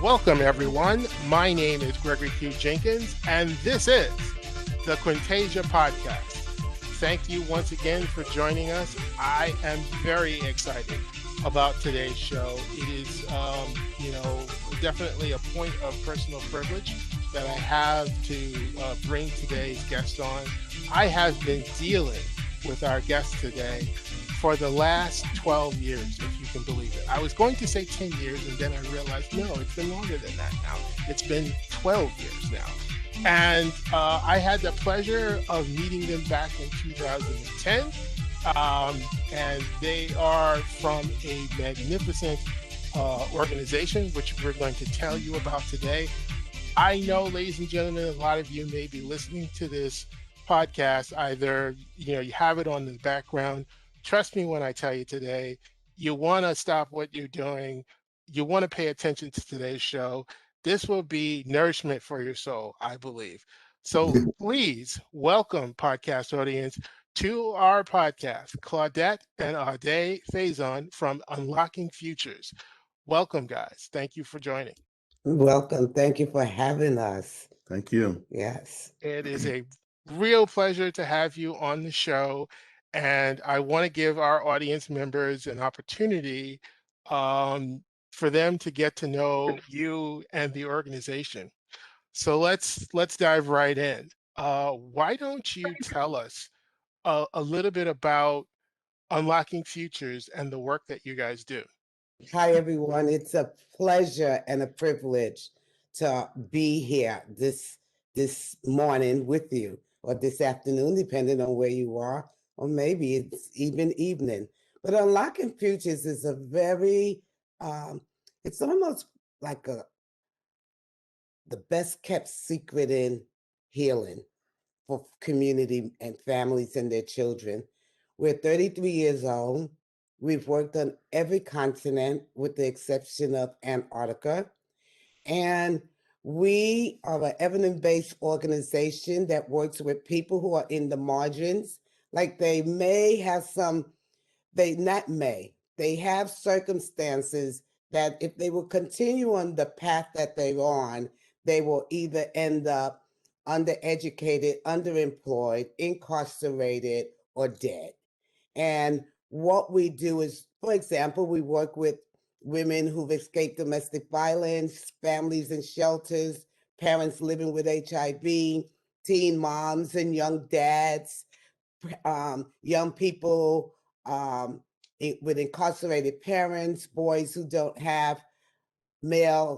Welcome, everyone. My name is Gregory Q. Jenkins, and this is the Quintasia Podcast. Thank you once again for joining us. I am very excited about today's show. It is, definitely a point of personal privilege that I have to bring today's guest on. I have been dealing with our guest today for the last 12 years, if you can believe it. I was going to say 10 years, and then I realized, no, it's been longer than that now. It's been 12 years now. And I had the pleasure of meeting them back in 2010. And they are from a magnificent organization, which we're going to tell you about today. I know, ladies and gentlemen, a lot of you may be listening to this podcast. Either, you have it on the background. Trust me when I tell you today, you want to stop what you're doing. You want to pay attention to today's show. This will be nourishment for your soul, I believe. So please welcome, podcast audience, to our podcast, Claudette and Ade Faison from Unlocking Futures. Welcome, guys. Thank you for joining. Welcome. Thank you for having us. Thank you. Yes. It is a real pleasure to have you on the show. And I want to give our audience members an opportunity for them to get to know you and the organization. So let's dive right in. Why don't you tell us a little bit about Unlocking Futures and the work that you guys do? Hi, everyone. It's a pleasure and a privilege to be here this morning with you, or this afternoon, depending on where you are, or maybe it's even evening. But Unlocking Futures is a very, it's almost like the best kept secret in healing for community and families and their children. We're 33 years old. We've worked on every continent with the exception of Antarctica. And we are an evidence-based organization that works with people who are in the margins. Like they have circumstances that if they will continue on the path that they're on, they will either end up undereducated, underemployed, incarcerated, or dead. And what we do is, for example, we work with women who've escaped domestic violence, families in shelters, parents living with HIV, teen moms and young dads, young people with incarcerated parents, boys who don't have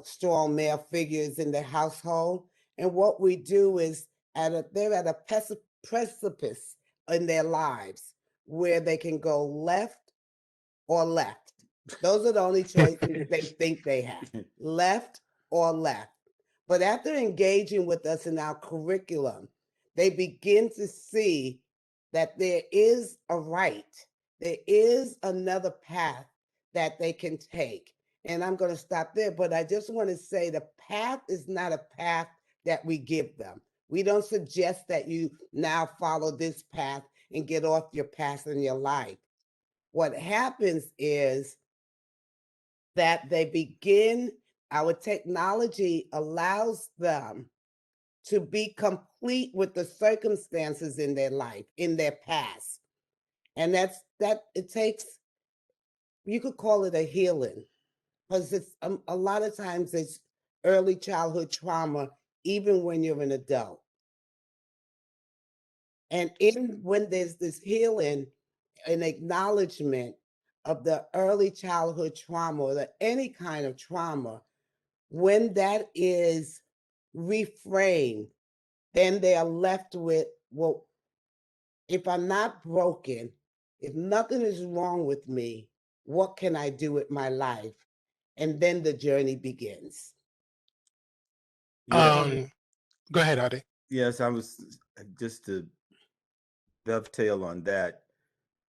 strong male figures in their household. And what we do is they're at a precipice in their lives where they can go left or left. Those are the only choices they think they have, left or left. But after engaging with us in our curriculum, they begin to see that there is a right, there is another path that they can take. And I'm going to stop there, but I just want to say the path is not a path that we give them. We don't suggest that you now follow this path and get off your path in your life. What happens is that our technology allows them to be complete with the circumstances in their life, in their past. And it takes, you could call it a healing, because it's a lot of times it's early childhood trauma, even when you're an adult. And when there's this healing, an acknowledgement of the early childhood trauma or any kind of trauma, when that is reframed, then they are left with, well, if I'm not broken, if nothing is wrong with me, what can I do with my life? And then the journey begins. Go ahead, Ade. Yes, I was just to dovetail on that.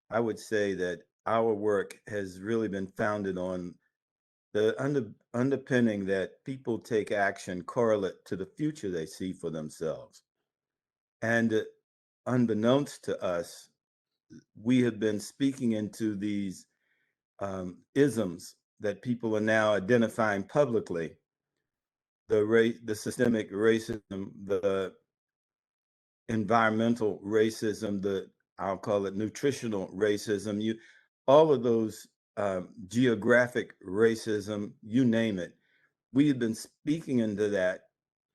I would say that our work has really been founded on the underpinning that people take action correlate to the future they see for themselves. And unbeknownst to us, we have been speaking into these isms that people are now identifying publicly the systemic racism, the environmental racism, I'll call it nutritional racism, all of those geographic racism, you name it. We've been speaking into that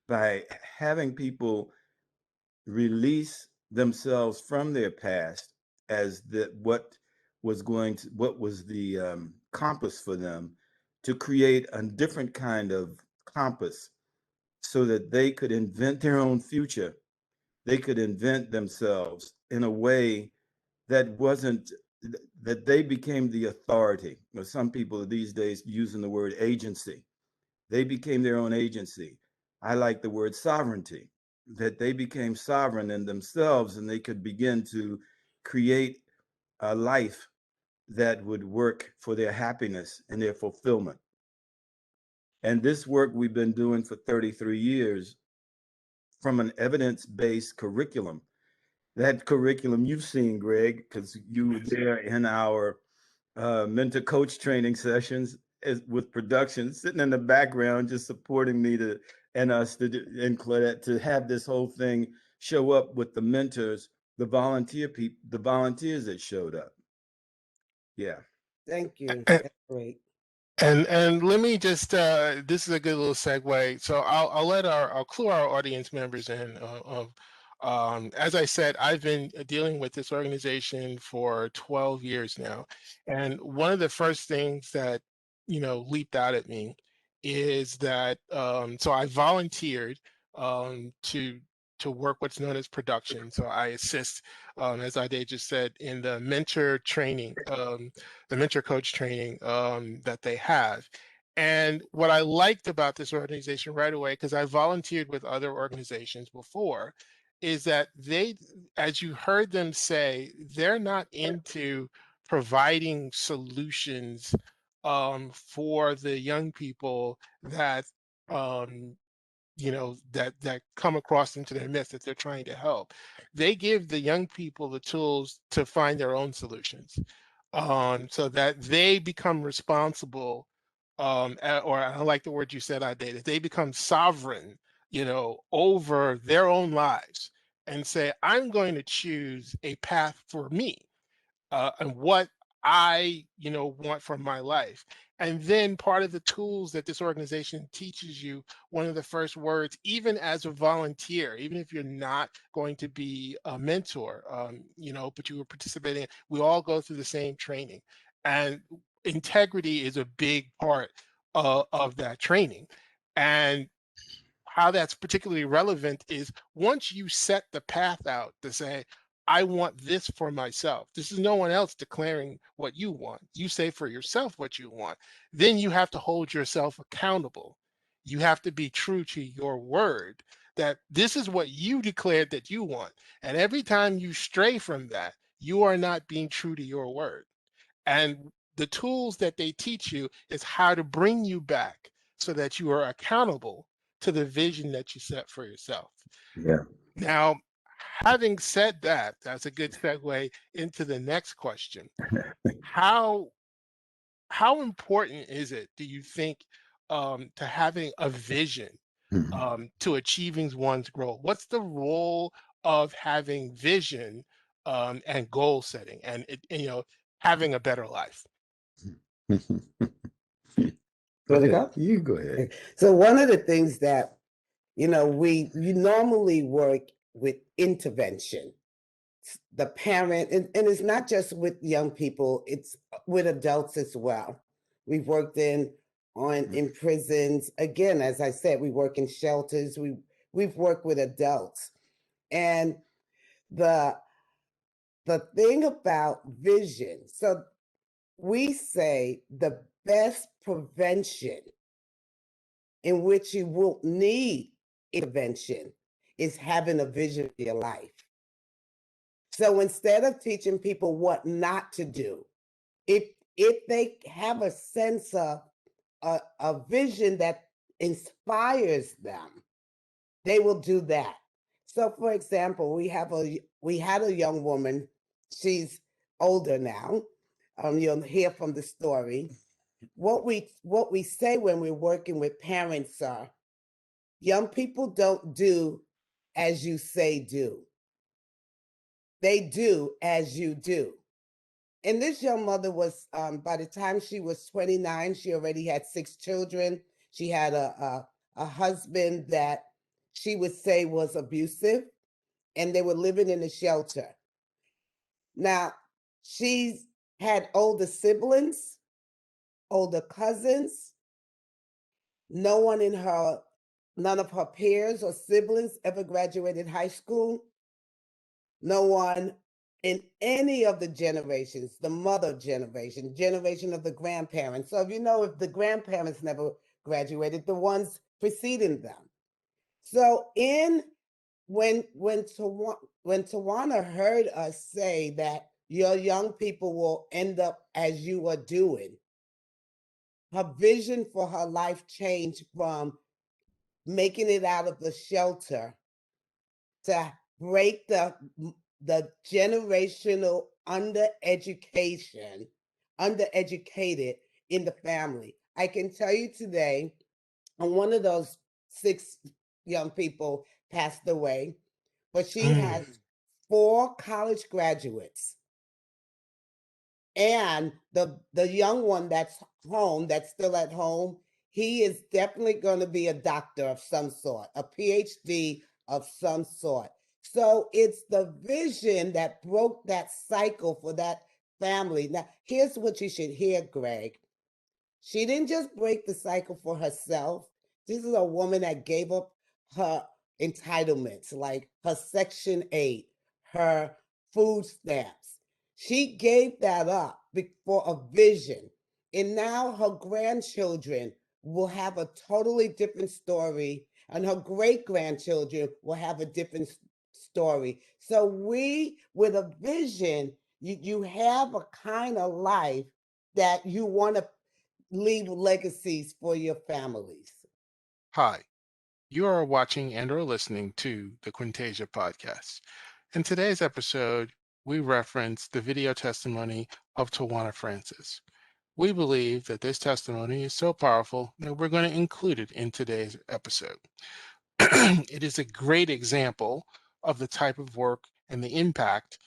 by having people release themselves from their past as what was the compass for them, to create a different kind of compass so that they could invent their own future. They could invent themselves in a way that wasn't that they became the authority. Some people these days using the word agency. They became their own agency. I like the word sovereignty, that they became sovereign in themselves and they could begin to create a life that would work for their happiness and their fulfillment. And this work we've been doing for 33 years from an evidence-based curriculum. That curriculum you've seen, Greg, because you were there in our mentor coach training sessions with production, sitting in the background, just supporting me and us and Claudette to have this whole thing show up with the mentors, the volunteers that showed up. Yeah. Thank you. And, That's great. and let me just this is a good little segue. So I'll clue our audience members in of as I said, I've been dealing with this organization for 12 years now. And one of the first things that, leaped out at me is that so I volunteered to work what's known as production. So I assist, as Ade just said, in the mentor training, the mentor coach training that they have. And what I liked about this organization right away, because I volunteered with other organizations before, is that they, as you heard them say, they're not into providing solutions for the young people that that come across into their midst that they're trying to help. They give the young people the tools to find their own solutions, so that they become responsible, or I like the word you said, Ade, that they become sovereign, over their own lives and say, I'm going to choose a path for me, and what I, want from my life. And then part of the tools that this organization teaches you, one of the first words, even as a volunteer, even if you're not going to be a mentor, but you were participating, we all go through the same training. And integrity is a big part of that training. And how that's particularly relevant is once you set the path out to say, I want this for myself. This is no one else declaring what you want. You say for yourself what you want. Then you have to hold yourself accountable. You have to be true to your word that this is what you declared that you want. And every time you stray from that, you are not being true to your word. And the tools that they teach you is how to bring you back so that you are accountable to the vision that you set for yourself. Yeah. Now, having said that, that's a good segue into the next question. How important is it, do you think, to having a vision to achieving one's goal? What's the role of having vision and goal setting and, having a better life? Go ahead. You go ahead. So one of the things that, you normally work with intervention. The parent, and it's not just with young people, it's with adults as well. We've worked in prisons. Again, as I said, we work in shelters. We've worked with adults. And the thing about vision, so we say the best prevention in which you won't need intervention is having a vision for your life. So instead of teaching people what not to do, if they have a sense of a vision that inspires them, they will do that. So, for example, we had a young woman. She's older now. You'll hear from the story. What we say when we're working with parents are, Young people don't do as you say do. They do as you do. And this young mother was, by the time she was 29, she already had 6 children. She had a husband that she would say was abusive, and they were living in a shelter. Now, she's had older siblings, older cousins. None of her peers or siblings ever graduated high school. No one in any of the generations, the mother generation of the grandparents. So if the grandparents never graduated, the ones preceding them. So when Tawana heard us say that your young people will end up as you are doing, her vision for her life changed from making it out of the shelter to break the generational undereducated in the family. I can tell you today, and one of those 6 young people passed away, but she has 4 college graduates. And the young one that's still at home, he is definitely going to be a doctor of some sort, a PhD of some sort. So it's the vision that broke that cycle for that family. Now, here's what you should hear, Greg. She didn't just break the cycle for herself. This is a woman that gave up her entitlements, like her Section 8, her food stamps. She gave that up for a vision. And now her grandchildren will have a totally different story, and her great grandchildren will have a different story. So, with a vision, you have a kind of life that you want to leave legacies for your families. Hi, you are watching and or listening to the Quintasia podcast. In today's episode, we reference the video testimony of Tawana Francis. We believe that this testimony is so powerful that we're going to include it in today's episode. It is a great example of the type of work and the impact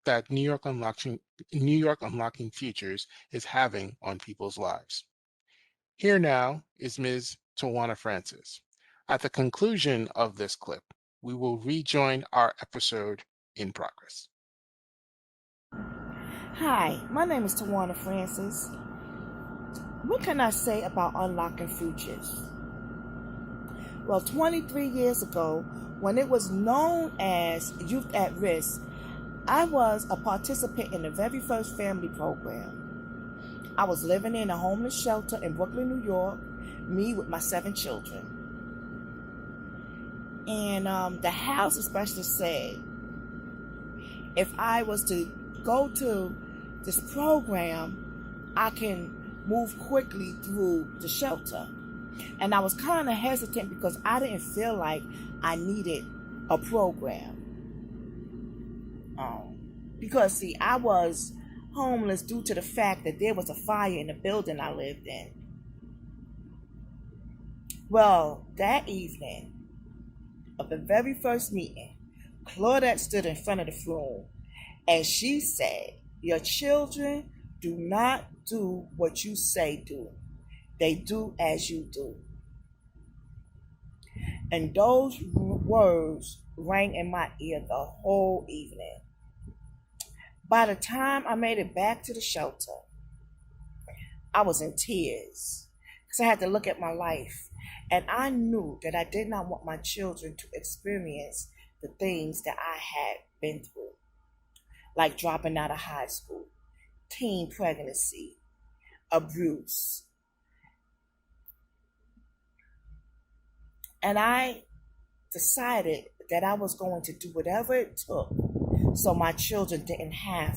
that New York Unlocking Futures is having on people's lives. Here now is Ms. Tawana Francis. At the conclusion of this clip, we will rejoin our episode in progress. Hi, my name is Tawana Francis. What can I say about unlocking futures? Well, 23 years ago, when it was known as Youth at Risk, I was a participant in the very first family program. I was living in a homeless shelter in Brooklyn, New York, me with my 7 children. And the house specialist said, if I was to go to this program, I can move quickly through the shelter. And I was kind of hesitant because I didn't feel like I needed a program. Because see, I was homeless due to the fact that there was a fire in the building I lived in. Well, that evening of the very first meeting, Claudette stood in front of the room and she said, your children do not do what you say do. They do as you do. And those words rang in my ear the whole evening. By the time I made it back to the shelter, I was in tears because I had to look at my life. And I knew that I did not want my children to experience the things that I had been through, like dropping out of high school, teen pregnancy, abuse. And I decided that I was going to do whatever it took so my children didn't have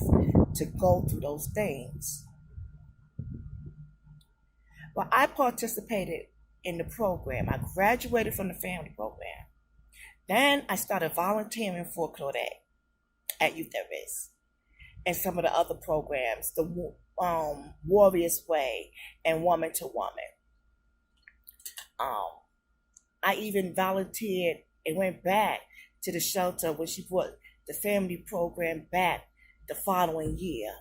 to go through those things. Well, I participated in the program. I graduated from the family program. Then I started volunteering for Claudette at Youth at Risk and some of the other programs, the Warrior's Way and Woman to Woman. I even volunteered and went back to the shelter when she brought the family program back the following year.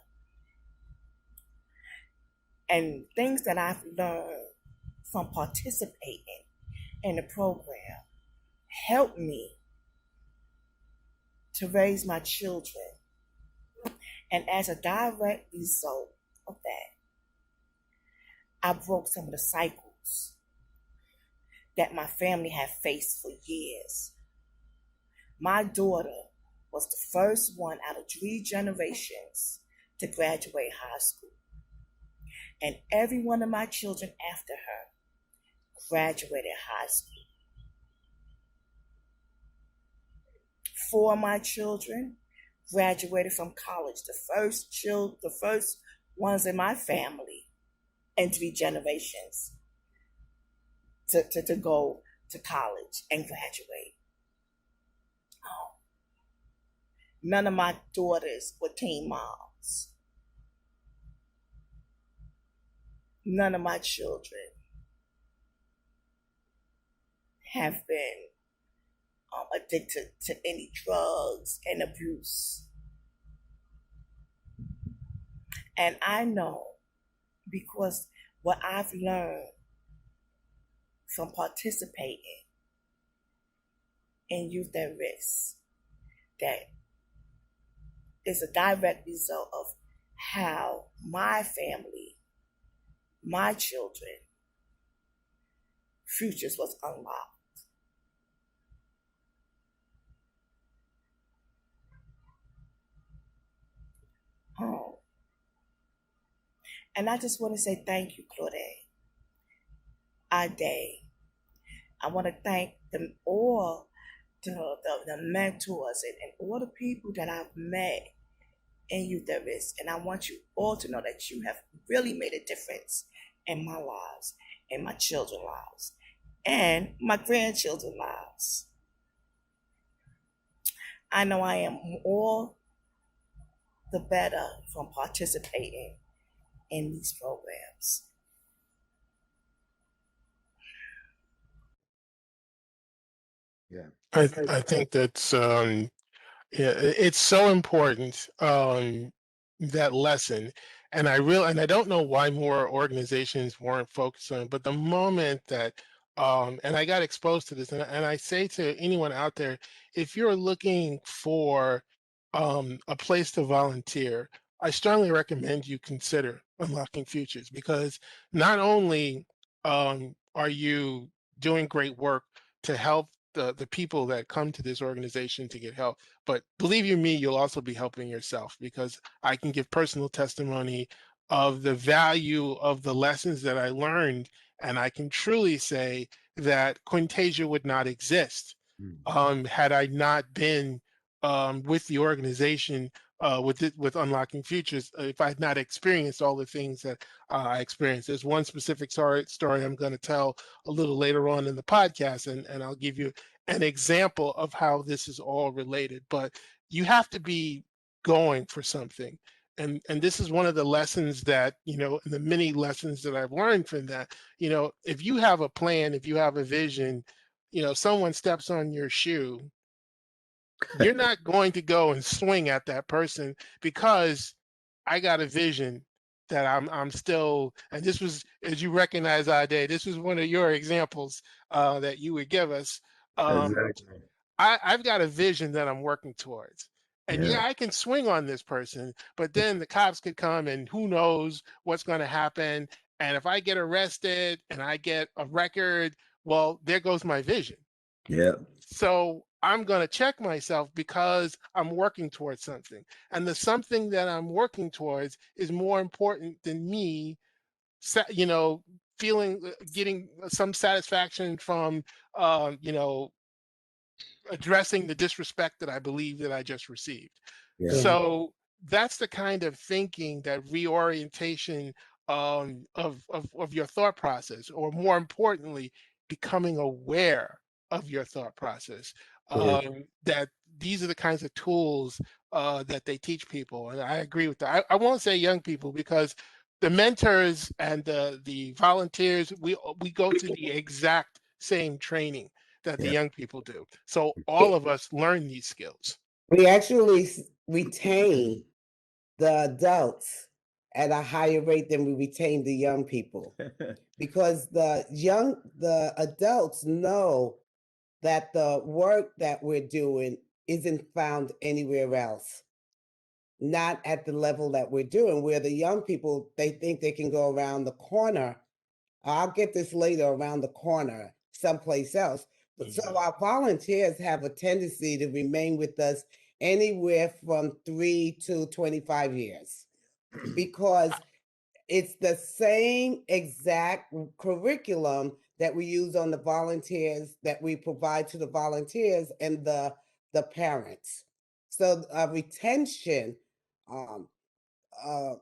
And things that I've learned from participating in the program helped me to raise my children. And as a direct result of that, I broke some of the cycles that my family had faced for years. My daughter was the first one out of 3 generations to graduate high school. And every one of my children after her graduated high school. 4 of my children graduated from college. The first ones in my family in 3 generations to go to college and graduate. Oh. None of my daughters were teen moms. None of my children have been addicted to any drugs and abuse. And I know, because what I've learned from participating in youth at risk, that is a direct result of how my family, my children, futures was unlocked. Oh. And I just want to say thank you, Claudette, Ade. I want to thank them all, the mentors and all the people that I've met in Youth at Risk. And I want you all to know that you have really made a difference in my lives, in my children's lives, and my grandchildren's lives. I know I am all the better from participating in these programs. Yeah. I think that's yeah, it's so important, that lesson. And I don't know why more organizations weren't focused on it, but the moment that, and I got exposed to this, and I say to anyone out there, if you're looking for a place to volunteer, I strongly recommend you consider Unlocking Futures, because not only are you doing great work to help the people that come to this organization to get help, but believe you me, you'll also be helping yourself, because I can give personal testimony of the value of the lessons that I learned. And I can truly say that Quintasia would not exist had I not been with the organization, with Unlocking Futures, if I had not experienced all the things that I experienced. There's one specific story I'm going to tell a little later on in the podcast, and I'll give you an example of how this is all related. But you have to be going for something. And this is one of the lessons that, the many lessons that I've learned from that. If you have a plan, if you have a vision, someone steps on your shoe, you're not going to go and swing at that person, because I got a vision that I'm still, and this was, as you recognize, Ade, this was one of your examples that you would give us. Exactly. I've got a vision that I'm working towards. And Yeah. yeah, I can swing on this person, but then the cops could come and who knows what's going to happen. And if I get arrested and I get a record, well, there goes my vision. Yeah. So I'm going to check myself, because I'm working towards something. And the something that I'm working towards is more important than me, getting some satisfaction from, addressing the disrespect that I believe that I just received. Yeah. So that's the kind of thinking, that reorientation of your thought process, or more importantly, becoming aware of your thought process. Yeah. That these are the kinds of tools that they teach people, and I agree with that. I won't say young people, because the mentors and the volunteers, we go to the exact same training that the Yeah. young people do. So all of us learn these skills. We actually retain the adults at a higher rate than we retain the young people, because the adults know that the work that we're doing isn't found anywhere else, not at the level that we're doing. Where the young people, they think they can go around the corner. I'll get this later, around the corner someplace else. So our volunteers have a tendency to remain with us anywhere from 3 to 25 years, because it's the same exact curriculum that we use on the volunteers, that we provide to the volunteers and the parents. So retention, um, uh,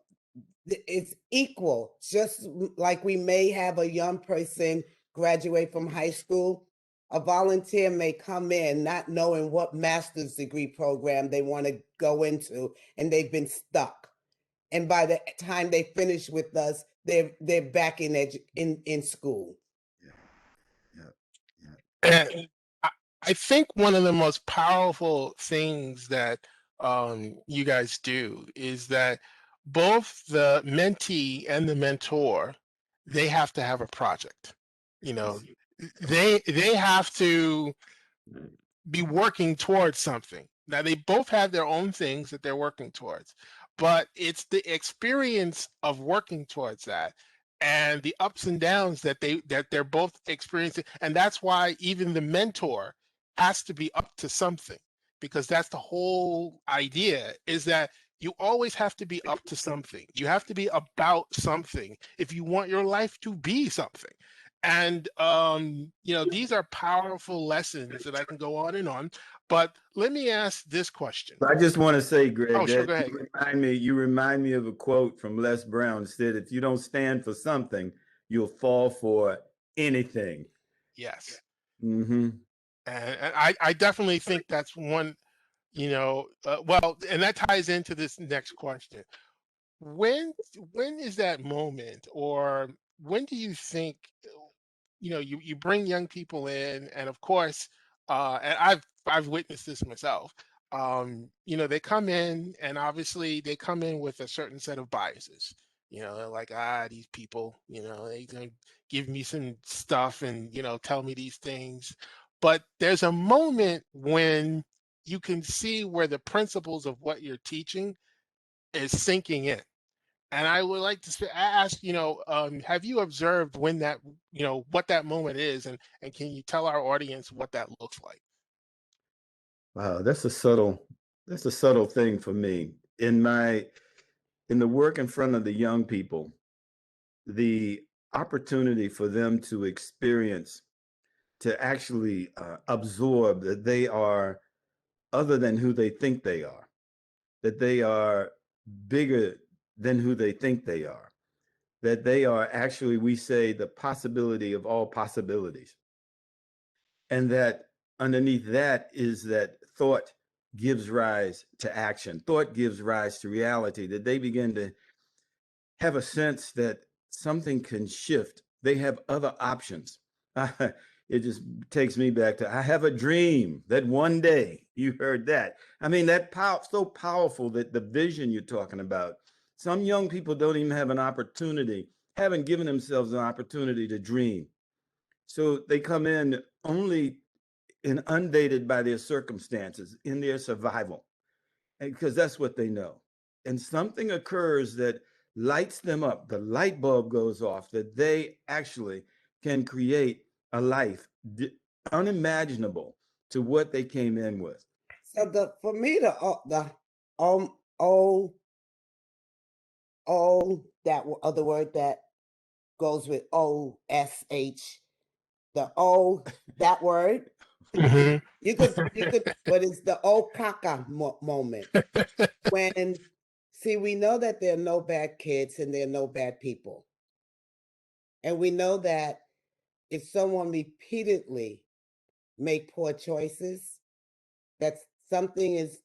it's equal. Just like we may have a young person graduate from high school, a volunteer may come in not knowing what master's degree program they want to go into, and they've been stuck. And by the time they finish with us, they're back in school. Yeah. Yeah. And I think one of the most powerful things that you guys do is that both the mentee and the mentor, they have to have a project. You know, they have to be working towards something. Now they both have their own things that they're working towards, but it's the experience of working towards that and the ups and downs that they're both experiencing. And that's why even the mentor has to be up to something, because that's the whole idea, is that you always have to be up to something. You have to be about something if you want your life to be something. And these are powerful lessons that I can go on and on. But let me ask this question. I just want to say, Greg, Oh, sure, that go ahead. you remind me of a quote from Les Brown. It said, "If you don't stand for something, you'll fall for anything." Yes. Mm-hmm. And I definitely think that's one, well, and that ties into this next question. When is that moment, or when do you think, you bring young people in, and of course, and I've witnessed this myself. They come in, and obviously they come in with a certain set of biases. They're like, these people, they gonna give me some stuff and tell me these things. But there's a moment when you can see where the principles of what you're teaching is sinking in. And I would like to ask, have you observed when that, what that moment is, and can you tell our audience what that looks like? Wow, that's a subtle thing for me. In the work in front of the young people, the opportunity for them to experience, to actually absorb that they are other than who they think they are, that they are bigger than who they think they are, that they are actually, we say, the possibility of all possibilities. And that underneath that is that thought gives rise to action, thought gives rise to reality, that they begin to have a sense that something can shift. They have other options. It just takes me back to, I have a dream that one day, you heard that. I mean, so powerful, that the vision you're talking about. Some young people don't even have an opportunity, haven't given themselves an opportunity to dream. So they come in only inundated by their circumstances, in their survival, because that's what they know. And something occurs that lights them up. The light bulb goes off, that they actually can create a life unimaginable to what they came in with. So for me, the that other word that goes with OSH, the O, that word. Mhm. You could, but it's the O caca moment. When, see, we know that there are no bad kids and there are no bad people. And we know that if someone repeatedly make poor choices, that something is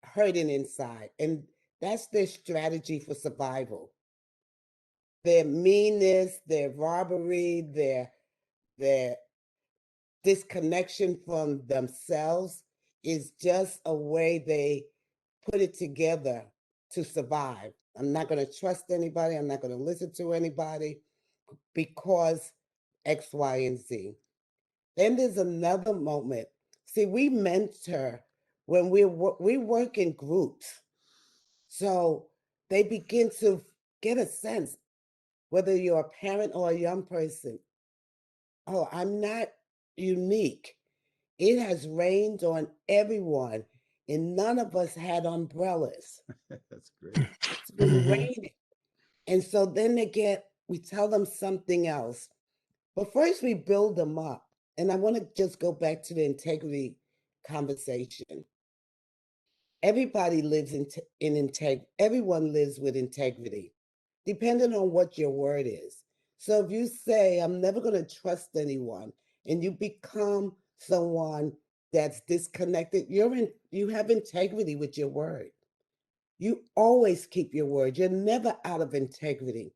hurting inside. And that's their strategy for survival. Their meanness, their robbery, their their disconnection from themselves is just a way they put it together to survive. I'm not going to trust anybody. I'm not going to listen to anybody because X, Y, and Z. Then there's another moment. See, we mentor when we work in groups. So they begin to get a sense, whether you're a parent or a young person, oh, I'm not unique. It has rained on everyone, and none of us had umbrellas. That's great. It's been raining. And so then we tell them something else. But first, we build them up. And I want to just go back to the integrity conversation. Everybody lives in integrity. Everyone lives with integrity, depending on what your word is. So if you say, I'm never going to trust anyone, and you become someone that's disconnected, you have integrity with your word. You always keep your word. You're never out of integrity.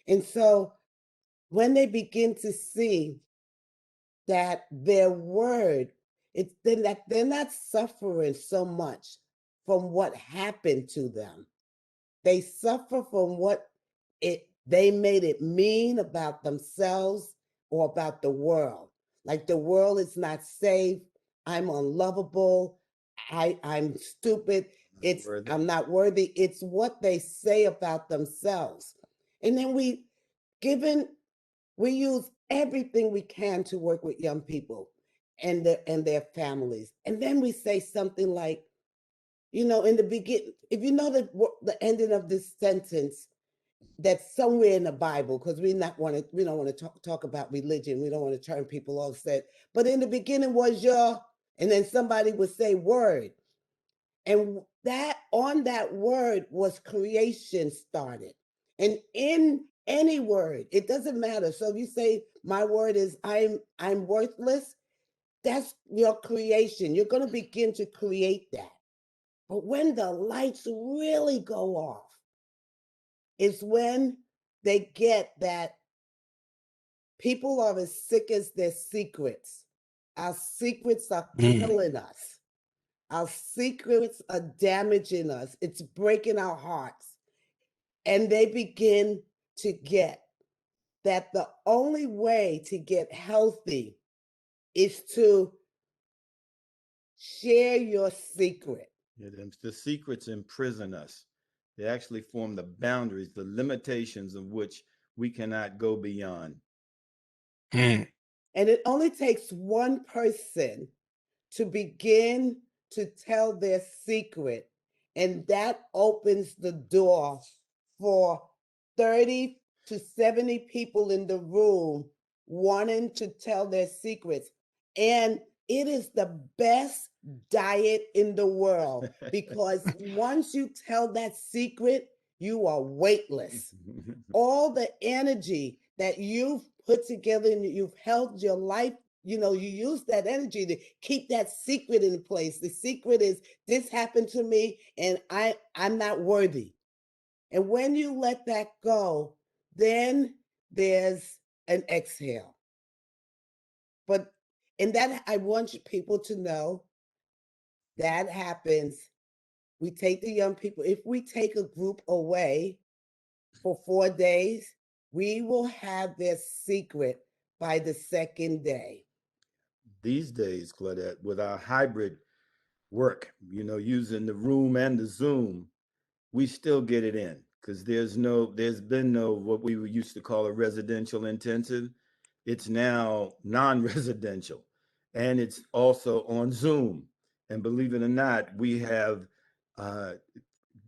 And so when they begin to see that their word, it's then that they're not suffering so much from what happened to them. They suffer from what they made it mean about themselves or about the world. Like the world is not safe. I'm unlovable. I'm stupid. I'm not worthy. It's what they say about themselves. And then we use everything we can to work with young people and their families. And then we say something like, in the beginning, if you know the ending of this sentence, that's somewhere in the Bible, because we don't want to talk about religion. We don't want to turn people off. But in the beginning was your, and then somebody would say word, and that on that word was creation started. And in any word, it doesn't matter. So if you say my word is I'm worthless, that's your creation. You're going to begin to create that. But when the lights really go off, is when they get that people are as sick as their secrets. Our secrets are killing us. Our secrets are damaging us. It's breaking our hearts. And they begin to get that the only way to get healthy is to share your secret. Yeah, the secrets imprison us. They actually form the boundaries, the limitations of which we cannot go beyond. And it only takes one person to begin to tell their secret, and that opens the door for 30 to 70 people in the room wanting to tell their secrets. And it is the best diet in the world because once you tell that secret, you are weightless. All the energy that you've put together and you've held your life, you use that energy to keep that secret in place. The secret is this happened to me and I'm not worthy. And when you let that go, then there's an exhale. But in that, I want people to know that happens. We take the young people. If we take a group away for 4 days, we will have their secret by the second day. These days, Claudette, with our hybrid work, using the room and the Zoom, we still get it in because there's been no what we used to call a residential intensive. It's now non-residential, and it's also on Zoom. And believe it or not, we have uh,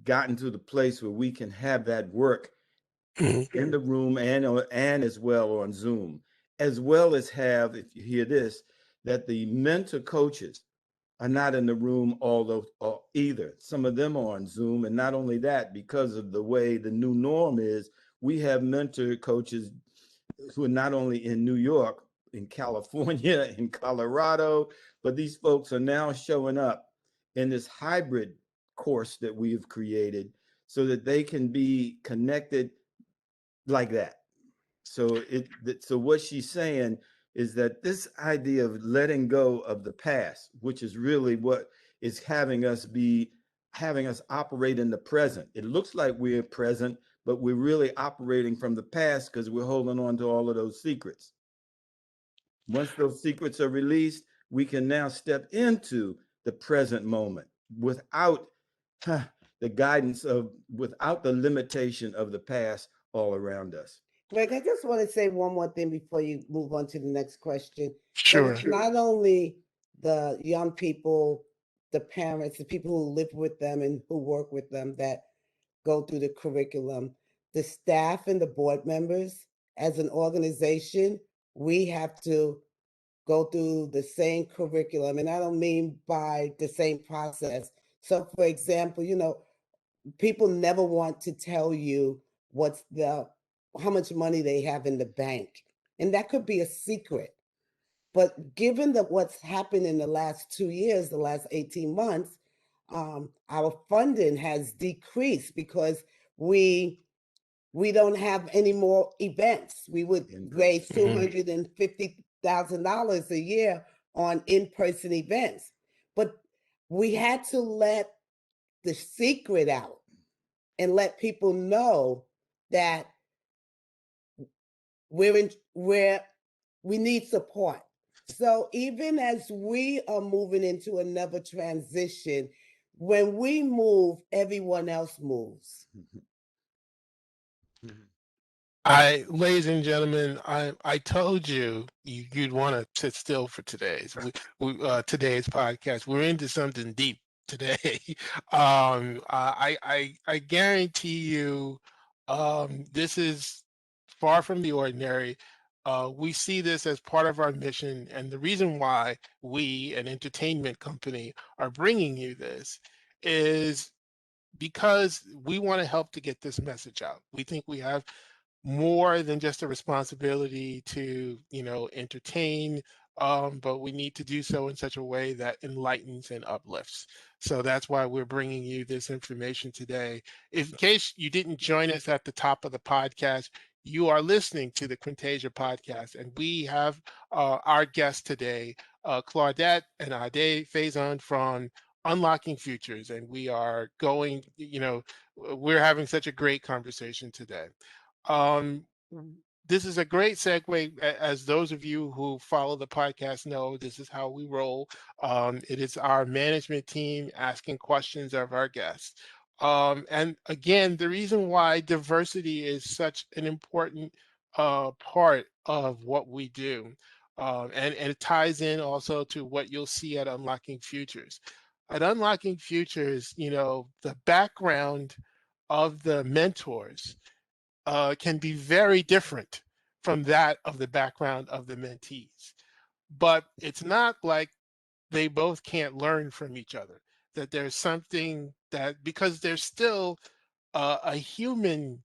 gotten to the place where we can have that work in the room and as well on Zoom, as well as have, if you hear this, that the mentor coaches are not in the room either. Some of them are on Zoom. And not only that, because of the way the new norm is, we have mentor coaches who are not only in New York, in California, in Colorado, but these folks are now showing up in this hybrid course that we have created so that they can be connected like that. So what she's saying is that this idea of letting go of the past, which is really what is having us operate in the present. It looks like we're present, but we're really operating from the past because we're holding on to all of those secrets. Once those secrets are released, we can now step into the present moment without the guidance of, without the limitation of the past all around us. Greg, I just want to say one more thing before you move on to the next question. Sure. It's not only the young people, the parents, the people who live with them and who work with them that go through the curriculum, the staff and the board members. As an organization, we have to go through the same curriculum, and I don't mean by the same process. So, for example, people never want to tell you how much money they have in the bank, and that could be a secret. But given that what's happened in the last 2 years, the last 18 months, our funding has decreased because we don't have any more events. We would raise $250,000 a year on in-person events, but we had to let the secret out and let people know that we need support. So even as we are moving into another transition, when we move, everyone else moves. Ladies and gentlemen, I told you'd want to sit still for today's podcast. We're into something deep today. I guarantee you, this is far from the ordinary. We see this as part of our mission, and the reason why we, an entertainment company, are bringing you this is because we want to help to get this message out. We think we have more than just a responsibility to entertain, but we need to do so in such a way that enlightens and uplifts. So that's why we're bringing you this information today. In case you didn't join us at the top of the podcast, you are listening to the Quintasia podcast, and we have our guest today, Claudette and Ade Faison from Unlocking Futures, and we are going, we're having such a great conversation today. Um, this is a great segue. As those of you who follow the podcast know, this is how we roll. It is our management team asking questions of our guests. And again, the reason why diversity is such an important part of what we do, and it ties in also to what you'll see at Unlocking Futures. At Unlocking Futures, the background of the mentors can be very different from that of the background of the mentees. But it's not like they both can't learn from each other, that there's something that, because there's still a human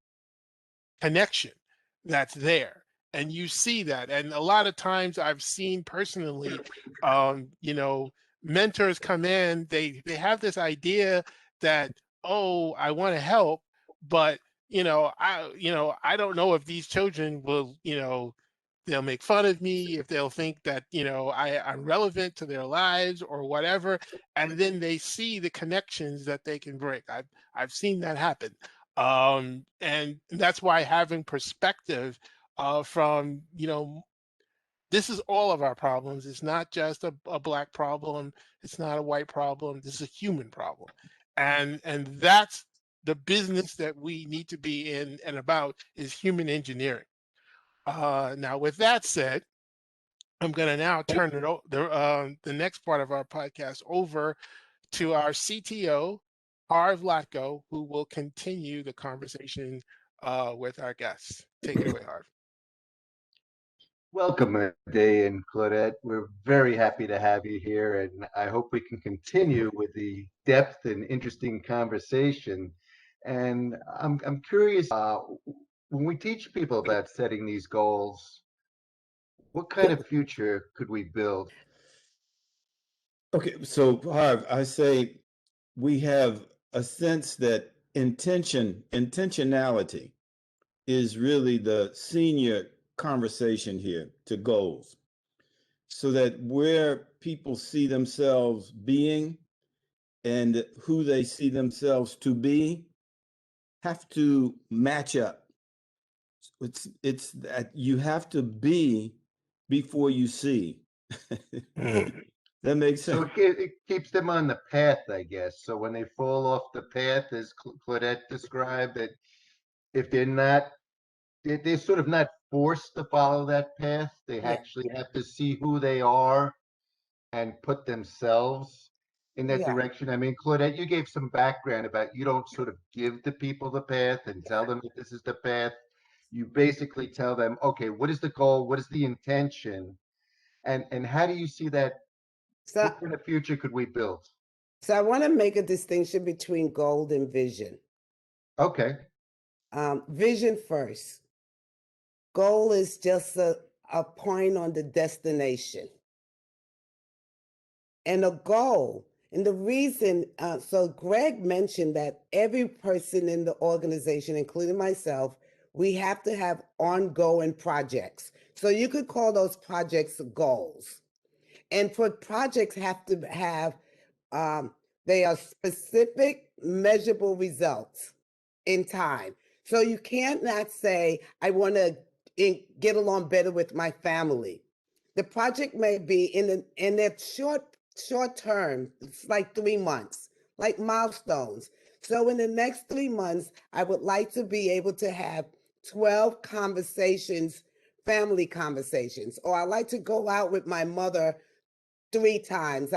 connection that's there. And you see that. And a lot of times I've seen personally, mentors come in, they have this idea that, oh, I want to help, but I don't know if these children will, they'll make fun of me, if they'll think that, I'm relevant to their lives or whatever. And then they see the connections that they can break. I've seen that happen. And that's why having perspective from, this is all of our problems. It's not just a Black problem. It's not a white problem. This is a human problem. And that's the business that we need to be in and about, is human engineering. Now, with that said, I'm going to now turn the next part of our podcast over to our CTO, Harv Latko, who will continue the conversation with our guests. Take it away, Harv. Welcome, Ade and Claudette. We're very happy to have you here, and I hope we can continue with the depth and interesting conversation. And I'm curious, when we teach people about setting these goals, what kind of future could we build? Okay, so Harv, I say we have a sense that intentionality is really the senior conversation here to goals. so that where people see themselves being and who they see themselves to be have to match up. It's that you have to be before you see. That makes So sense. it keeps them on the path, I guess. So when they fall off the path, as Claudette described, that if they're not, they're sort of not forced to follow that path. They Yeah, actually have to see who they are and put themselves in that yeah, direction. I mean, Claudette, you gave some background about you don't sort of give the people the path and tell them that this is the path. You basically tell them, okay, what is the goal? What is the intention? And how do you see that? so What kind of future could we build? so I want to make a distinction between goal and vision. Okay. Vision first. Goal is just a point on the destination. And a goal. And the reason, so Greg mentioned that every person in the organization, including myself, we have to have ongoing projects. So you could call those projects goals. And for projects have to have, they are specific, measurable results in time. So you can't not say, I want to get along better with my family. The project may be in that short term, it's like 3 months, like milestones. So in the next 3 months, I would like to be able to have 12 conversations, family conversations, or I like to go out with my mother 3 times.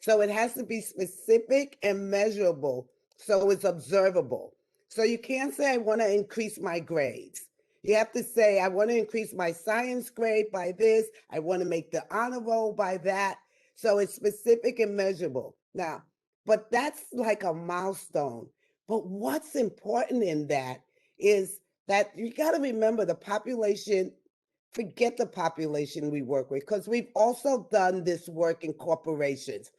So it has to be specific and measurable so it's observable. So you can't say, I want to increase my grades. You have to say, I want to increase my science grade by this. I want to make the honor roll by that. So it's specific and measurable. Now, but that's like a milestone. But what's important in that is that you got to remember the population, forget the population we work with, because we've also done this work in corporations.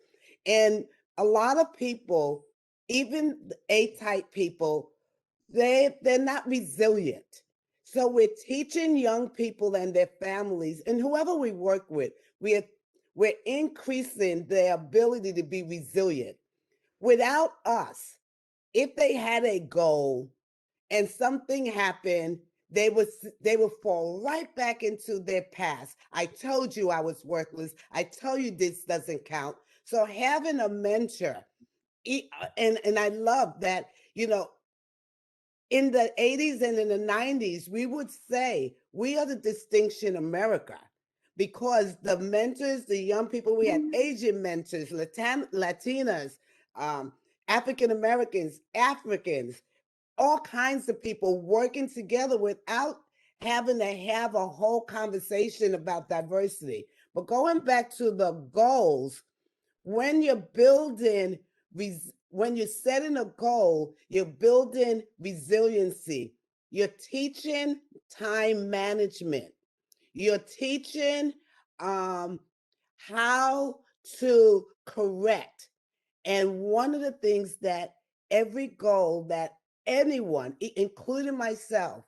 And a lot of people, even A-type people, they're not resilient. So we're teaching young people and their families and whoever we work with, we're increasing their ability to be resilient. Without us, if they had a goal and something happened, they would fall right back into their past. I told you I was worthless. I tell you this doesn't count. So having a mentor, and I love that, in the 80s and in the 90s, we would say we are the distinction America because the mentors, the young people, we had Asian mentors, Latinas, African Americans, Africans, all kinds of people working together without having to have a whole conversation about diversity. But going back to the goals, when you're building, when you're setting a goal, you're building resiliency. You're teaching time management. You're teaching how to correct. And one of the things that every goal that anyone, including myself,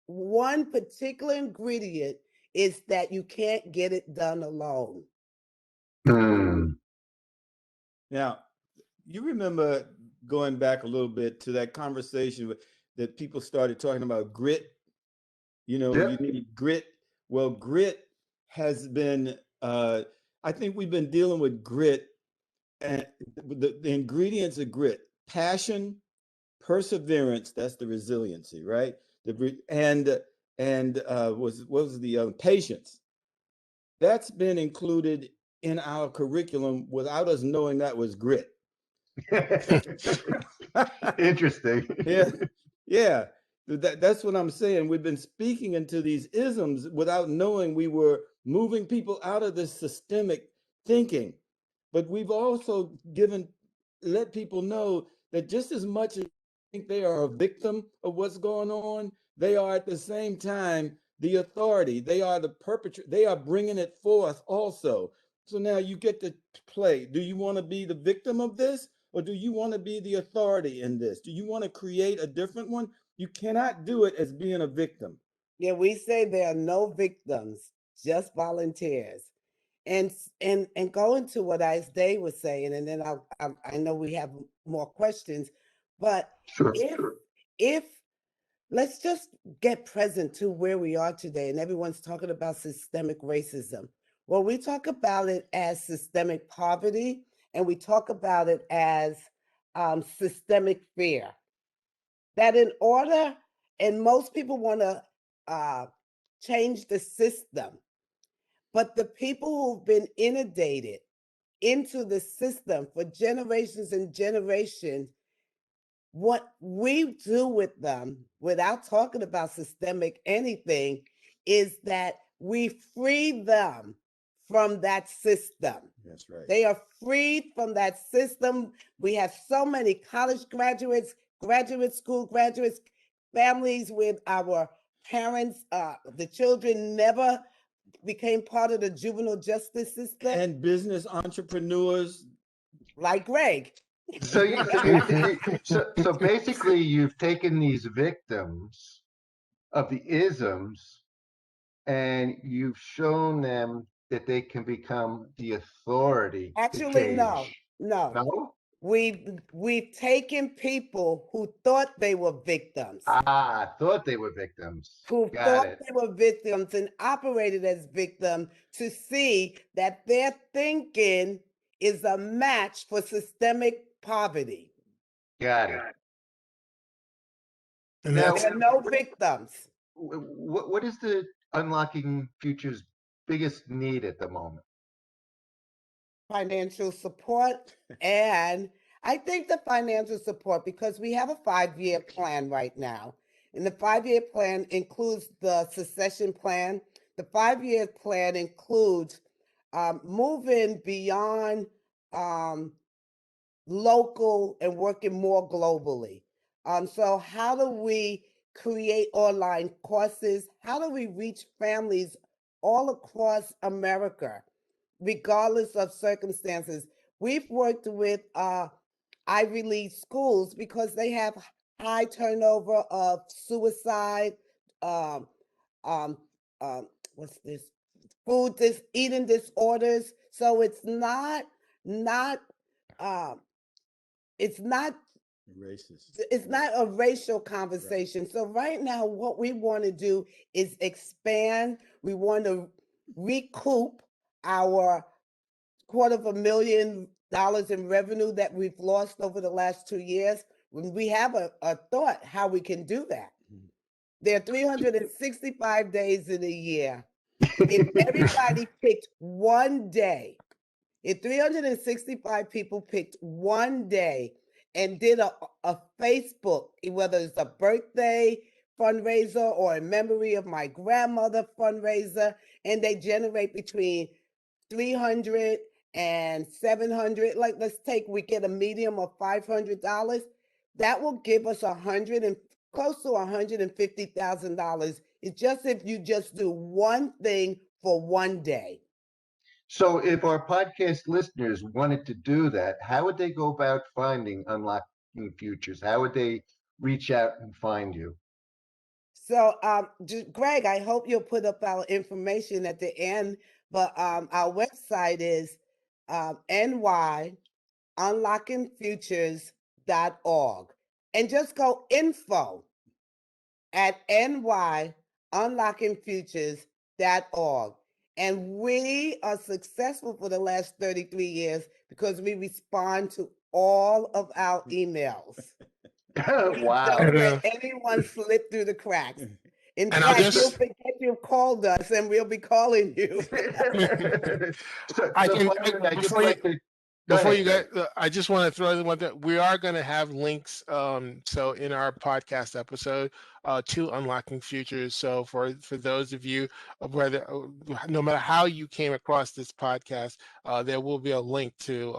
one particular ingredient is that you can't get it done alone. Hmm. Now, you remember going back a little bit to that conversation that people started talking about grit. You Yep. need grit. Well, grit has been, I think we've been dealing with grit and the ingredients of grit: passion, perseverance, that's the resiliency, right? And what was the patience? That's been included in our curriculum without us knowing that was grit. Interesting. Yeah, yeah. That's what I'm saying. We've been speaking into these isms without knowing we were moving people out of this systemic thinking. But we've also let people know that just as much as they think they are a victim of what's going on, they are at the same time the authority. They are the perpetrator. They are bringing it forth also. So now you get to play. Do you want to be the victim of this? Or do you want to be the authority in this? Do you want to create a different one? You cannot do it as being a victim. Yeah, we say there are no victims. just volunteers. And going to what Day was saying, and then I know we have more questions, but Sure. if let's just get present to where we are today, and everyone's talking about systemic racism. Well, we talk about it as systemic poverty, and we talk about it as systemic fear. That in order, and most people want to change the system, but the people who've been inundated into the system for generations and generations, what we do with them without talking about systemic anything is that we free them from that system. That's right. They are freed from that system. We have so many college graduates, graduate school graduates, families with our parents, the children never became part of the juvenile justice system. And business entrepreneurs. Like Greg. So basically, you've taken these victims of the isms and you've shown them that they can become the authority. Actually, no. No? We've taken people who thought they were victims. Thought they were victims. Who Got thought it. they were victims and operated as victims to see that their thinking is a match for systemic poverty. Got it. And Now, There are no victims. what is the Unlocking Future's biggest need at the moment? Financial support. And I think the financial support, because we have a 5-year plan right now. And the 5-year plan includes the succession plan. The 5-year plan includes moving beyond local and working more globally. So how do we create online courses? How do we reach families all across America, regardless of circumstances? We've worked with Ivy League schools because they have high turnover of suicide, um, um, what's this? Eating disorders. So it's not it's not Racist. it's not a racial conversation. Right. So right now, what we want to do is expand. We want to recoup our $250,000 in revenue that we've lost over the last 2 years. When we have a thought how we can do that. There are 365 days in a year. If everybody picked one day, if 365 people picked one day and did a Facebook, whether it's a birthday fundraiser or a memory of my grandmother fundraiser, and they generate between 300 and 700, like we get a medium of $500, that will give us close to $150,000. It's just if you just do one thing for one day. So if our podcast listeners wanted to do that, how would they go about finding Unlocking Futures? How would they reach out and find you? So, Greg, I hope you'll put up our information at the end, but our website is nyunlockingfutures.org. And just go info at nyunlockingfutures.org. And we are successful for the last 33 years because we respond to all of our emails. Wow. Don't let anyone slip through the cracks. In fact, you'll forget you've called us and we'll be calling you. Before you guys, I just want to throw in one thing. We are going to have links, so in our podcast episode, to Unlocking Futures. So for those of you, whether no matter how you came across this podcast, there will be a link to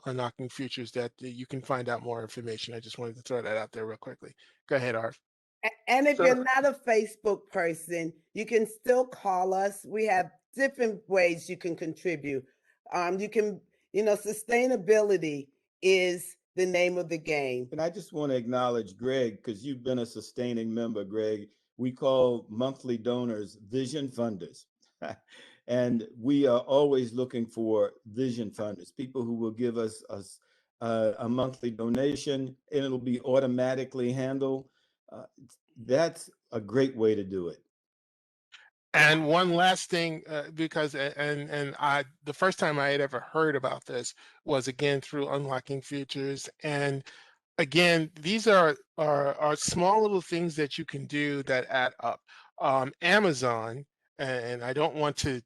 Unlocking Futures that you can find out more information. I just wanted to throw that out there real quickly. Go ahead, Arv. And if you're not a Facebook person, you can still call us. We have different ways you can contribute. You can. Sustainability is the name of the game. And I just want to acknowledge Greg, because you've been a sustaining member, Greg. We call monthly donors vision funders. And we are always looking for vision funders, people who will give us a monthly donation, and it'll be automatically handled. Uh, that's a great way to do it. And one last thing, because and I the first time I had ever heard about this was again through Unlocking Futures, and again, these are small little things that you can do that add up. Amazon, and I don't want to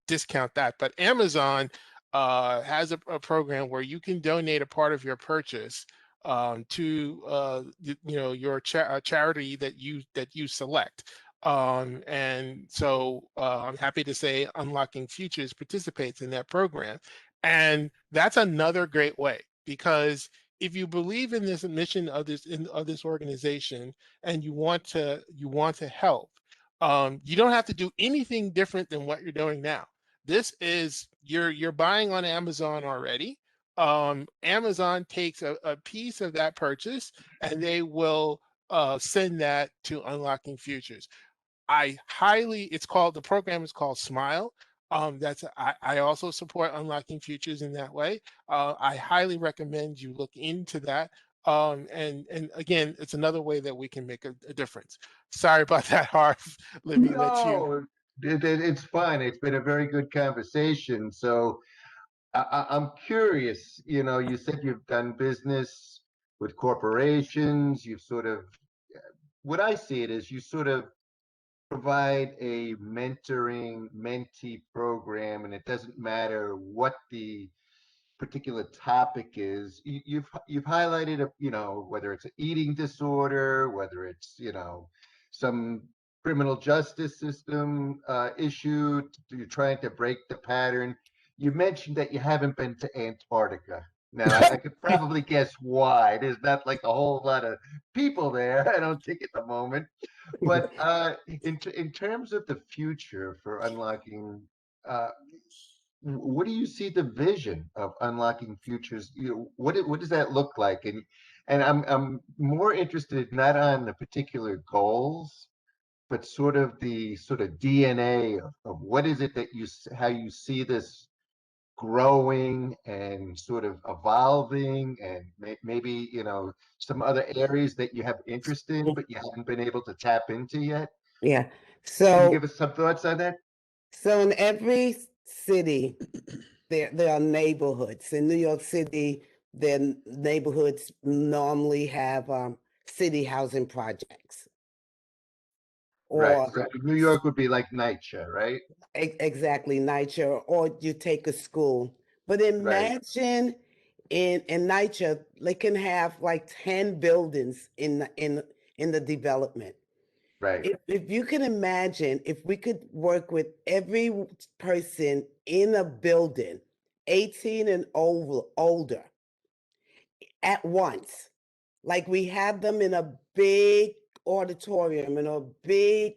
discount that, but Amazon has a program where you can donate a part of your purchase to your charity that you select. And so I'm happy to say Unlocking Futures participates in that program. And that's another great way, because if you believe in this mission of this organization and you want to help, you don't have to do anything different than what you're doing now. This is you're buying on Amazon already. Amazon takes a piece of that purchase and they will send that to Unlocking Futures. The program is called Smile. I also support Unlocking Futures in that way. I highly recommend you look into that. And again, it's another way that we can make a difference. Sorry about that, Harv. Let me let you. No, it's fine. It's been a very good conversation. So I'm curious, you said you've done business with corporations. You've sort of, what I see it is you sort of provide a mentoring mentee program, and it doesn't matter what the particular topic is. You've highlighted whether it's an eating disorder, whether it's some criminal justice system issue. You're trying to break the pattern. You mentioned that you haven't been to Antarctica. Now I could probably guess why. There's not like a whole lot of people there, I don't think, at the moment. But in terms of the future for unlocking, uh, what do you see the vision of unlocking futures? What does that look like? And I'm more interested not on the particular goals, but sort of DNA of what is it that how you see this growing and sort of evolving, and maybe some other areas that you have interest in but you haven't been able to tap into yet. Yeah. Can you So give us some thoughts on that? so in every city, there are neighborhoods. In New York City, their neighborhoods normally have city housing projects. Right. Or So New York would be like NYCHA, right? exactly, NYCHA, or you take a school. But Right. imagine in NYCHA, they can have like 10 buildings in the development. Right. If you can imagine, if we could work with every person in a building, 18 and older, at once, like we have them in a big auditorium, in a big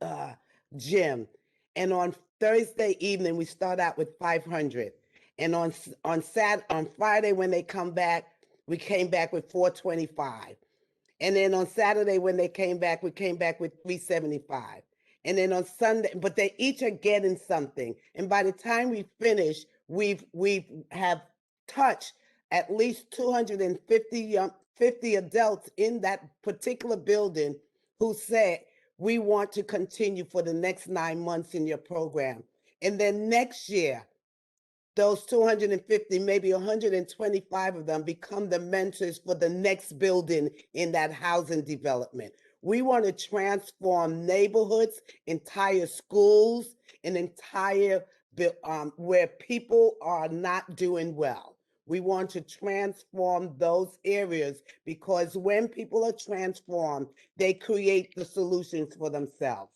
uh, gym, and on Thursday evening we start out with 500, and on Friday when they come back, we came back with 425. And then on Saturday, when they came back, we came back with 375. And then on Sunday, but they each are getting something. And by the time we finish, we've have touched at least 250 adults in that particular building who said, we want to continue for the next 9 months in your program. And then next year, those 250, maybe 125 of them become the mentors for the next building in that housing development. We want to transform neighborhoods, entire schools, and entire where people are not doing well. We want to transform those areas because when people are transformed, they create the solutions for themselves.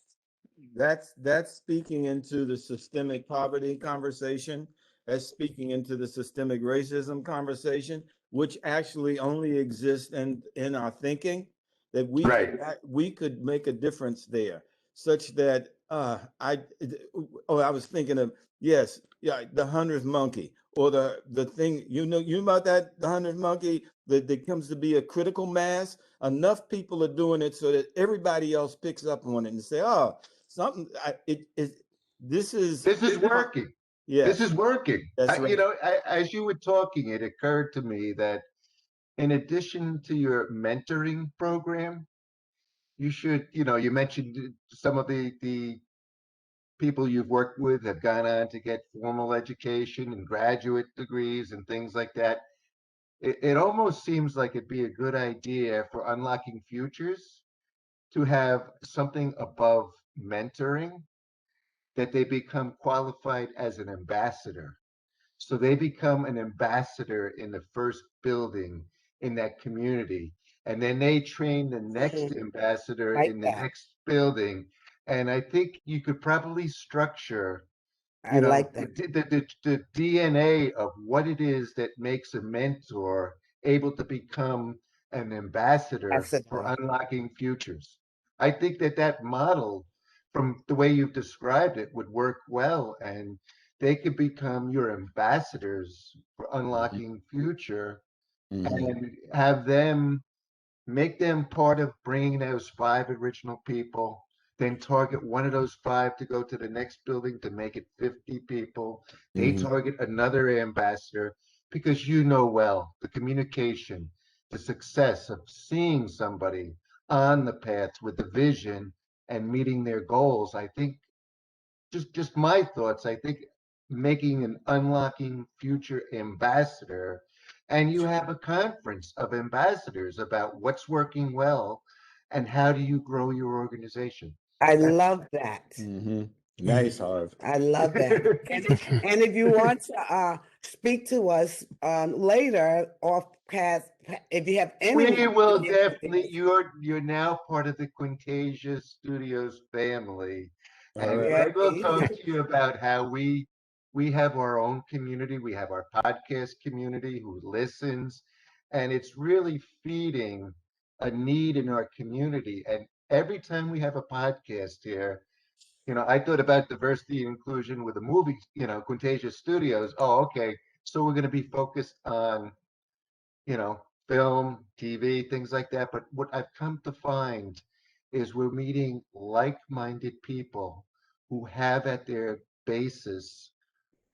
That's speaking into the systemic poverty conversation. That's speaking into the systemic racism conversation, which actually only exists in our thinking. That Right. we could make a difference there, such that I was thinking of, yes, yeah, the 100th monkey, or the thing, you about that, the 100th monkey, that comes to be a critical mass. Enough people are doing it so that everybody else picks up on it and say, oh, something. This is working. Yes, This is working. that's right. As you were talking, it occurred to me that in addition to your mentoring program, you should, you mentioned some of the people you've worked with have gone on to get formal education and graduate degrees and things like that. It almost seems like it'd be a good idea for Unlocking Futures to have something above mentoring, that they become qualified as an ambassador. So they become an ambassador in the first building in that community. And then they train the next ambassador Like in the that. next building. And I think you could probably structure, I like that. the DNA of what it is that makes a mentor able to become an ambassador for Ambassador. Unlocking Futures. I think that model, from the way you've described it, would work well, and they could become your ambassadors for Unlocking Future, and have them, make them part of bringing those 5 original people, then target one of those 5 to go to the next building to make it 50 people. They target another ambassador, because well, the communication, the success of seeing somebody on the path with the vision and meeting their goals. I think, just my thoughts, I think making an Unlocking Future ambassador, and you have a conference of ambassadors about what's working well and how do you grow your organization. I love that. Nice, Harv. I love that. And if you want to speak to us later off cast, if you have any, We will definitely. You're now part of the Quintasia Studios family, All and right. Greg will talk to you about how we have our own community. We have our podcast community who listens, and it's really feeding a need in our community. And every time we have a podcast here, I thought about diversity and inclusion with the movie, Quintasia Studios. Oh, okay. So we're going to be focused on, you know, film, TV, things like that. But what I've come to find is we're meeting like-minded people who have at their basis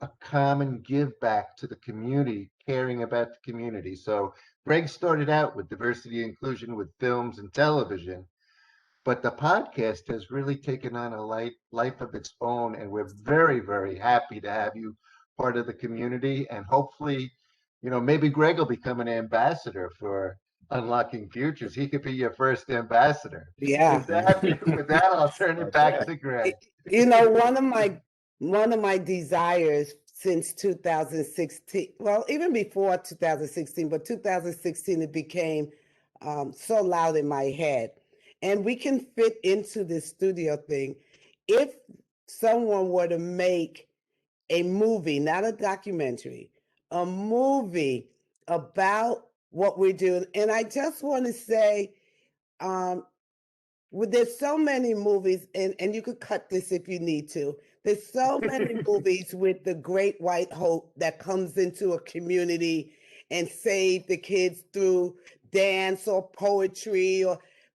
a common give back to the community, caring about the community. So Greg started out with diversity and inclusion with films and television, but the podcast has really taken on a life of its own, and we're very, very happy to have you part of the community. And hopefully, maybe Greg will become an ambassador for Unlocking Futures. He could be your first ambassador. yeah. With that, I'll turn it back to Greg. One of my desires since 2016, well, even before 2016, but 2016, it became so loud in my head. And we can fit into this studio thing. If someone were to make a movie, not a documentary, a movie about what we're doing. And I just want to say, there's so many movies, and you could cut this if you need to. There's so many movies with the great white hope that comes into a community and save the kids through dance or poetry,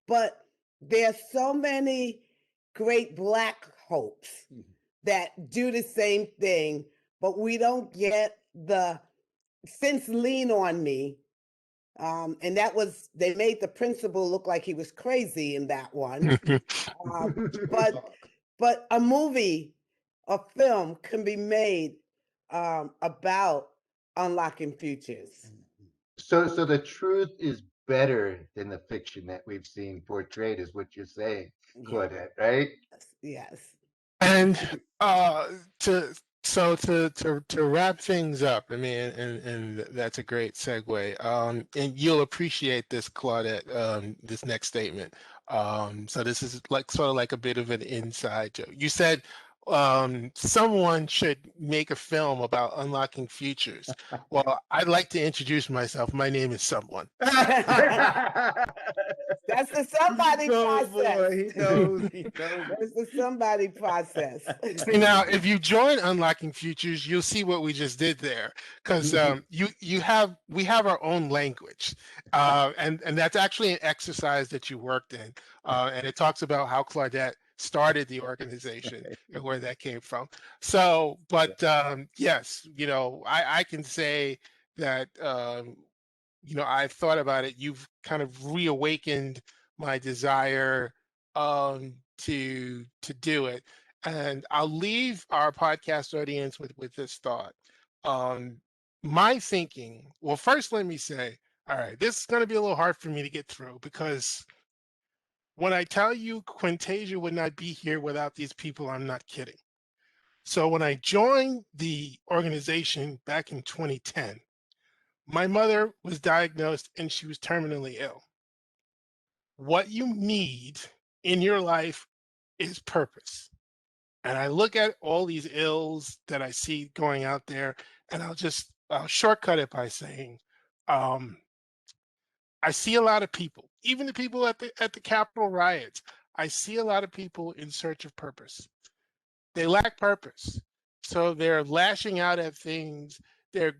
but there's so many great black hopes that do the same thing, but we don't get since Lean on Me. And they made the principal look like he was crazy in that one. But a movie, a film can be made about Unlocking Futures. So the truth is better than the fiction that we've seen portrayed, is what you're saying, Claudette, right? Yes. And to wrap things up, I mean, and that's a great segue. And you'll appreciate this, Claudette, this next statement. So this is sort of like a bit of an inside joke. You said someone should make a film about unlocking futures. Well, I'd like to introduce myself. My name is Someone. That's the somebody process. Boy, he knows. That's the somebody process. See, now, if you join Unlocking Futures, you'll see what we just did there, because we have our own language, and that's actually an exercise that you worked in, and it talks about how Claudette started the organization and where that came from. So, but yes, I can say that I've thought about it. You've kind of reawakened my desire to do it, and I'll leave our podcast audience with this thought. Um, my thinking. Well, first, let me say, all right, this is going to be a little hard for me to get through because when I tell you Quintasia would not be here without these people, I'm not kidding. So when I joined the organization back in 2010, my mother was diagnosed and she was terminally ill. What you need in your life is purpose. And I look at all these ills that I see going out there, and I'll shortcut it by saying, um, I see a lot of people, even the people at the Capitol riots. I see a lot of people in search of purpose. They lack purpose, so they're lashing out at things. They're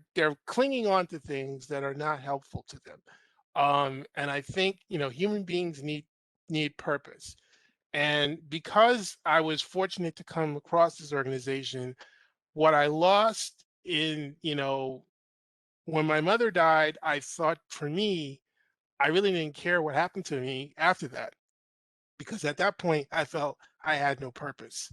clinging on to things that are not helpful to them. And I think human beings need purpose. And because I was fortunate to come across this organization, what I lost in when my mother died, I thought for me, I really didn't care what happened to me after that because at that point I felt I had no purpose.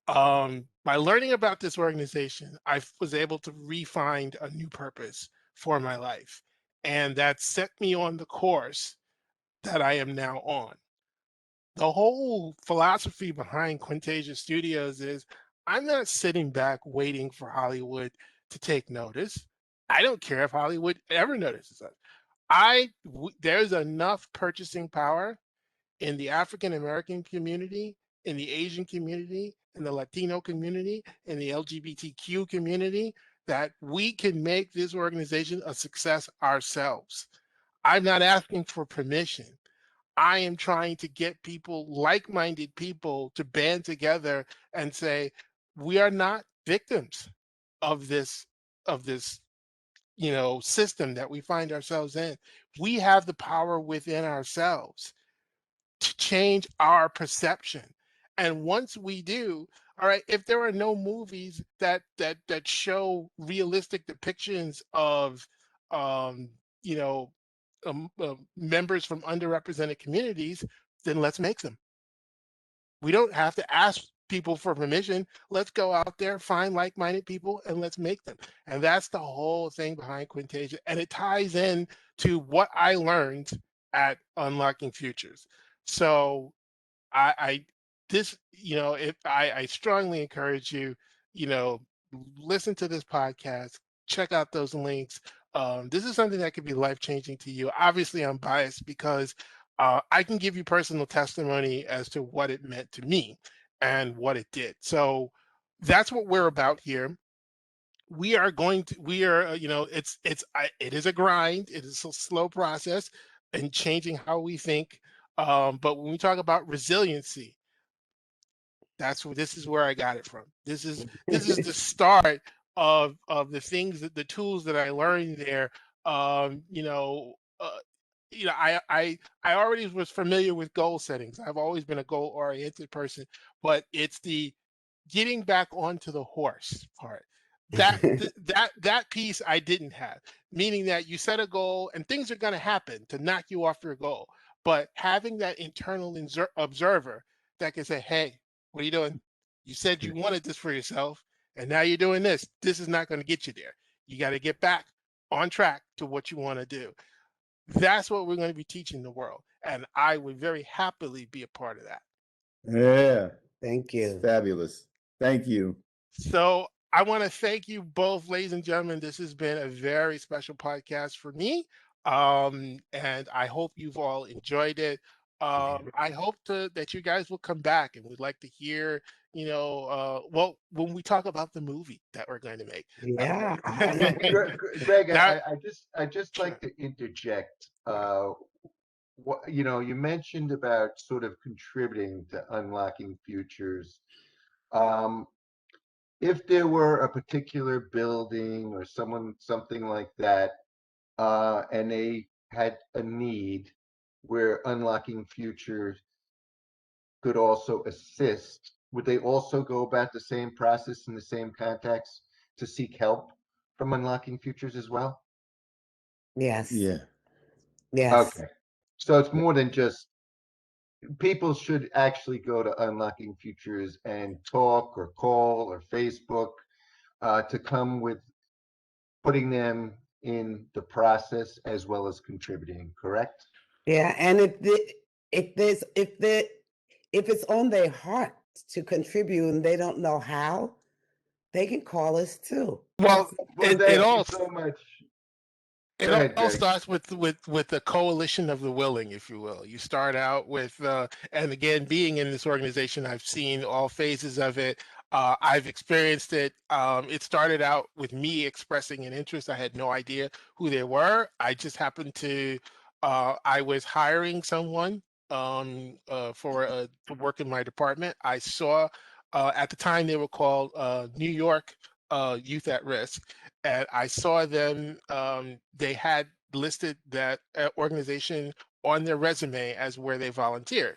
By learning about this organization, I was able to refine a new purpose for my life, and that set me on the course that I am now on. The whole philosophy behind Quintasia Studios is I'm not sitting back waiting for Hollywood to take notice. I don't care if Hollywood ever notices us. There's enough purchasing power in the African American community, in the Asian community, in the Latino community, in the LGBTQ community, that we can make this organization a success ourselves. I'm not asking for permission. I am trying to get people, like-minded people, to band together and say, we are not victims of this system that we find ourselves in. We have the power within ourselves to change our perception. And once we do, all right, if there are no movies that show realistic depictions of um, you know members from underrepresented communities, then let's make them. We don't have to ask people for permission. Let's go out there, find like-minded people, and let's make them. And that's the whole thing behind Quintasia. And it ties in to what I learned at Unlocking Futures. So I this, if I strongly encourage you, you know, listen to this podcast, check out those links. This is something that could be life changing to you. Obviously, I'm biased because I can give you personal testimony as to what it meant to me and what it did. So that's what we're about here. It is a grind. It is a slow process in changing how we think. But when we talk about resiliency, this is where I got it from. This is the start of the things that the tools that I learned there. Um, you know, uh, I already was familiar with goal settings. I've always been a goal oriented person, but it's the getting back onto the horse part. That piece I didn't have, meaning that you set a goal and things are going to happen to knock you off your goal. But having that internal observer that can say, "Hey, what are you doing? You said you wanted this for yourself, and now you're doing this. This is not going to get you there. You got to get back on track to what you want to do." That's what we're going to be teaching the world, and I would very happily be a part of that. Yeah, Thank you. fabulous. Thank you. So I want to thank you both, ladies and gentlemen. This has been a very special podcast for me. And I hope you've all enjoyed it. I hope that you guys will come back and we'd like to hear, well, when we talk about the movie that we're going to make. Yeah. Greg, That, I just sure. like to interject. You mentioned about sort of contributing to unlocking futures. Um, if there were a particular building or something like that, and they had a need where unlocking futures could also assist, would they also go about the same process in the same context to seek help from Unlocking Futures as well? Yes. Yeah. Yes. Okay. So it's more than just people should actually go to Unlocking Futures and talk or call or Facebook to come with putting them in the process as well as contributing, correct? Yeah. And if it's on their heart to contribute and they don't know how, they can call us too. Well, Well, it thank you all so much. it Go ahead, all Greg. starts with the coalition of the willing, if you will. You start out with, and again, being in this organization, I've seen all phases of it. I've experienced it. It started out with me expressing an interest. I had no idea who they were. I just happened to. I was hiring someone to work in my department. I saw at the time they were called New York Youth at Risk, and I saw them. They had listed that organization on their resume as where they volunteered.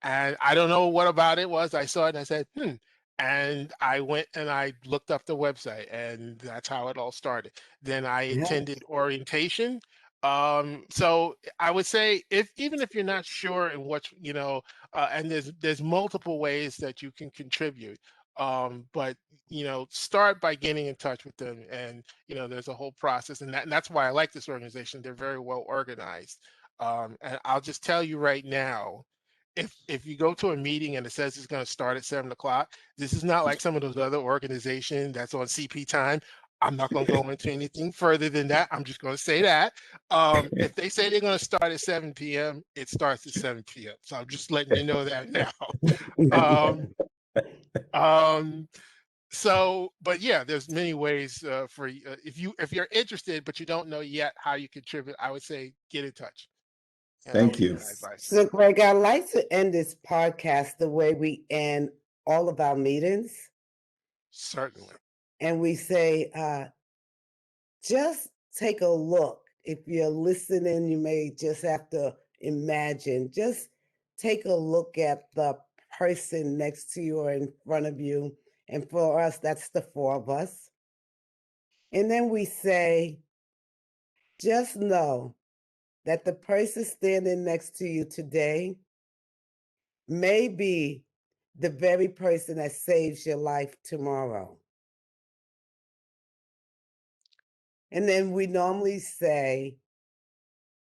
And I don't know what about it was. I saw it and I said, And I went and I looked up the website, and that's how it all started. Then I Yeah. attended orientation. So I would say, if even if you're not sure in what and there's multiple ways that you can contribute. But start by getting in touch with them, and there's a whole process, and that's why I like this organization. They're very well organized. And I'll just tell you right now, if you go to a meeting and it says it's going to start at 7 o'clock, this is not like some of those other organizations that's on CP time. I'm not going to go into anything further than that. I'm just going to say that. If they say they're going to start at 7 p.m., it starts at 7 p.m. So I'm just letting you know that now. Um, um, but yeah, there's many ways for if you're interested, but you don't know yet how you contribute. I would say get in touch, and that Thank would be you. my advice. So, Greg, I'd like to end this podcast the way we end all of our meetings. Certainly. And we say, just take a look. If you're listening, you may just have to imagine. Just take a look at the person next to you or in front of you. And for us, that's the four of us. And then we say, just know that the person standing next to you today may be the very person that saves your life tomorrow. And then we normally say,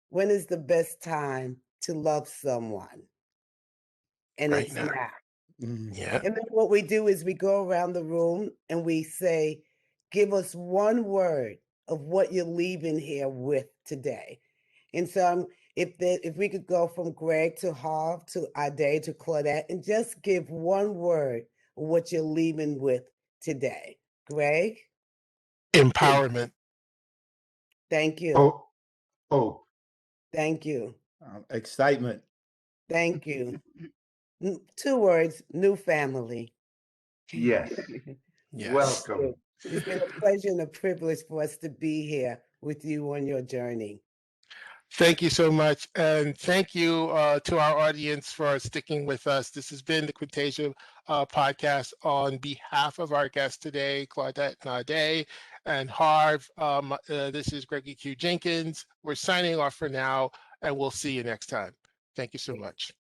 when is the best time to love someone? And Right it's now. now. Yeah. And then what we do is we go around the room and we say, give us one word of what you're leaving here with today. And so if we could go from Greg to Harv to Ade to Claudette and just give one word of what you're leaving with today. Greg? Empowerment. Thank you. Hope. Hope. Thank you. Excitement. Thank you. 2 words, new family. Yes. Yes. Welcome. It's been a pleasure and a privilege for us to be here with you on your journey. Thank you so much. And thank you to our audience for sticking with us. This has been the Quintasia podcast on behalf of our guests today, Claudette and Ade and Harv. This is Gregory Q. Jenkins. We're signing off for now, and we'll see you next time. Thank you so much.